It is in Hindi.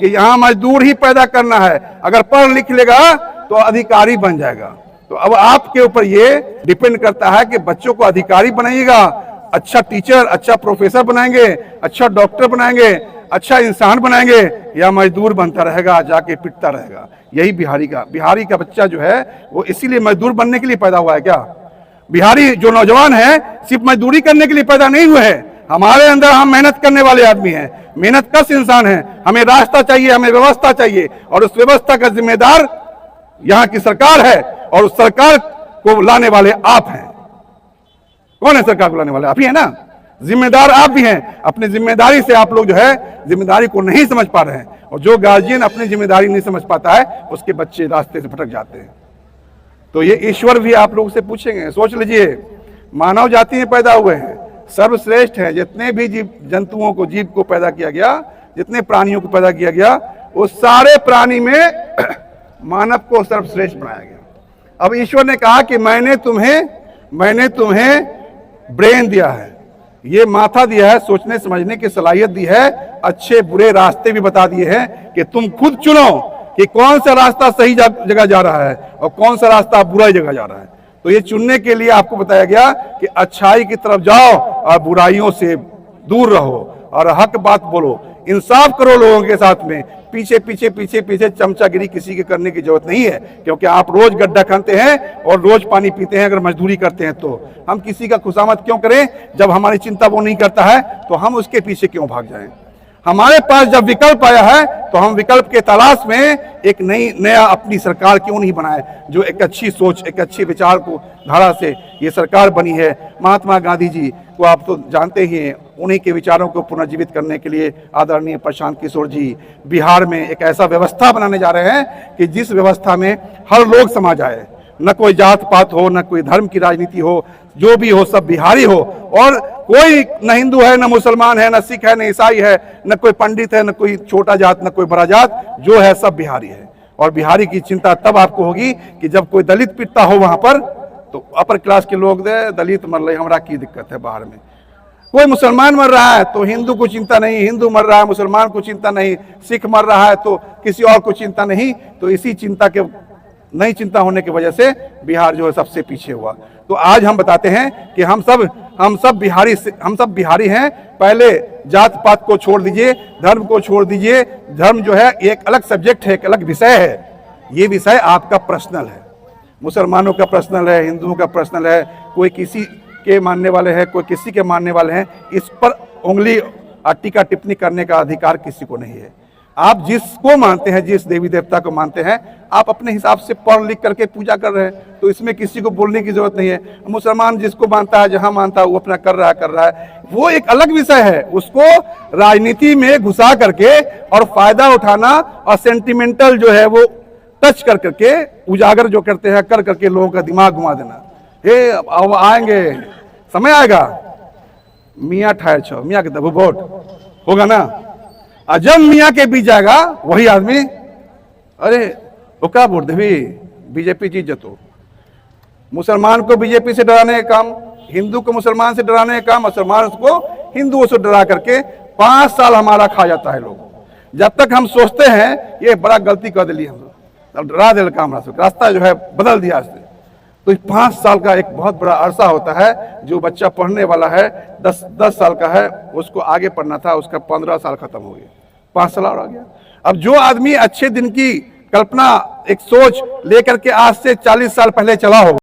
कि यहाँ मजदूर ही पैदा करना है, अगर पढ़ लिख लेगा तो अधिकारी बन जाएगा। तो अब आपके ऊपर ये डिपेंड करता है कि बच्चों को अधिकारी बनाइएगा, अच्छा टीचर, अच्छा प्रोफेसर बनाएंगे, अच्छा डॉक्टर बनाएंगे, अच्छा इंसान बनाएंगे, या मजदूर बनता रहेगा, जाके पिटता रहेगा। यही बिहारी का बच्चा जो है वो इसीलिए मजदूर बनने के लिए पैदा हुआ है क्या? बिहारी जो नौजवान है सिर्फ मजदूरी करने के लिए पैदा नहीं हुए हैं। हमारे अंदर हम मेहनत करने वाले आदमी हैं, मेहनत कश इंसान है। हमें रास्ता चाहिए, हमें व्यवस्था चाहिए, और उस व्यवस्था का जिम्मेदार यहाँ की सरकार है, और उस सरकार को लाने वाले आप हैं। कौन है सरकार को लाने वाले? आप ही है ना। जिम्मेदार आप भी हैं। अपनी जिम्मेदारी से आप लोग जो है जिम्मेदारी को नहीं समझ पा रहे हैं, और जो गार्जियन अपनी जिम्मेदारी नहीं समझ पाता है उसके बच्चे रास्ते से भटक जाते हैं। तो ये ईश्वर भी आप लोगों से पूछेंगे। सोच लीजिए, मानव जाति में पैदा हुए हैं, सर्वश्रेष्ठ है। जितने भी जीव जंतुओं को, जीव को पैदा किया गया, जितने प्राणियों को पैदा किया गया, वो सारे प्राणी में मानव को सर्वश्रेष्ठ बनाया गया। अब ईश्वर ने कहा कि मैंने तुम्हें ब्रेन दिया है, ये माथा दिया है, सोचने समझने की सलाहियत दी है, अच्छे बुरे रास्ते भी बता दिए हैं कि तुम खुद चुनो कि कौन सा रास्ता सही जगह जा रहा है और कौन सा रास्ता बुराई जगह जा रहा है। तो ये चुनने के लिए आपको बताया गया कि अच्छाई की तरफ जाओ और बुराइयों से दूर रहो और हक बात बोलो, इंसाफ करो लोगों के साथ में। पीछे चमचागिरी किसी के करने की जरूरत नहीं है, क्योंकि आप रोज गड्ढा खाते हैं और रोज पानी पीते हैं। अगर मजदूरी करते हैं तो हम किसी का खुशामद क्यों करें? जब हमारी चिंता वो नहीं करता है तो हम उसके पीछे क्यों भाग जाएं? हमारे पास जब विकल्प आया है तो हम विकल्प के तलाश में एक नया अपनी सरकार क्यों नहीं बनाए, जो एक अच्छी सोच, एक अच्छे विचार को धारा से ये सरकार बनी है। महात्मा गांधी जी को आप तो जानते ही हैं, उन्हीं के विचारों को पुनर्जीवित करने के लिए आदरणीय प्रशांत किशोर जी बिहार में एक ऐसा व्यवस्था बनाने जा रहे हैं कि जिस व्यवस्था में हर लोग समा जाए, न कोई जात पात हो, न कोई धर्म की राजनीति हो, जो भी हो सब बिहारी हो। और कोई न हिंदू है, न मुसलमान है, न सिख है, न ईसाई है, न कोई पंडित है, न कोई छोटा जात, न कोई बड़ा जात, जो है सब बिहारी है। और बिहारी की चिंता तब आपको होगी कि जब कोई दलित पिटता हो वहां पर, तो अपर क्लास के लोग दे दलित मर रहे, हमारा की दिक्कत है बाहर में। कोई मुसलमान मर रहा है तो हिंदू को चिंता नहीं, हिंदू मर रहा है मुसलमान को चिंता नहीं, सिख मर रहा है तो किसी और को चिंता नहीं। तो इसी चिंता के नहीं चिंता होने की वजह से बिहार जो है सबसे पीछे हुआ। तो आज हम बताते हैं कि हम सब बिहारी हैं। पहले जात पात को छोड़ दीजिए, धर्म को छोड़ दीजिए। धर्म जो है एक अलग सब्जेक्ट है, एक अलग विषय है। ये विषय आपका पर्सनल है, मुसलमानों का पर्सनल है, हिंदुओं का पर्सनल है। कोई किसी के मानने वाले हैं, कोई किसी के मानने वाले हैं। इस पर उंगली टीका टिप्पणी करने का अधिकार किसी को नहीं है। आप जिसको मानते हैं, जिस देवी देवता को मानते हैं, आप अपने हिसाब से पढ़ लिख करके पूजा कर रहे हैं, तो इसमें किसी को बोलने की जरूरत नहीं है। मुसलमान जिसको मानता है, जहां मानता है, वो अपना कर रहा है। वो एक अलग विषय है। उसको राजनीति में घुसा करके और फायदा उठाना और सेंटिमेंटल जो है वो टच कर करके उजागर जो करते हैं, कर करके लोगों का दिमाग घुमा देना। हे अब आएंगे, समय आएगा, मियाँ ठायर छो, मियाँ के दबू वोट होगा ना। जब मियाँ के बीच जाएगा वही आदमी, अरे वो क्या वोट देवी, बीजेपी जीत जतो। मुसलमान को बीजेपी से डराने का काम, हिंदू को मुसलमान से डराने का काम, मुसलमान को हिंदुओं से डरा करके 5 साल हमारा खा जाता है लोग। जब तक हम सोचते हैं ये बड़ा गलती कर दिली, हम डरा दे काम, रास्ता जो है बदल दिया इसने। तो 5 साल का एक बहुत बड़ा अरसा होता है। जो बच्चा पढ़ने वाला है 10 साल का है, उसको आगे पढ़ना था, उसका 15 साल खत्म हो गया, 5 साल और आ गया। अब जो आदमी अच्छे दिन की कल्पना, एक सोच लेकर के आज से 40 साल पहले चला हो,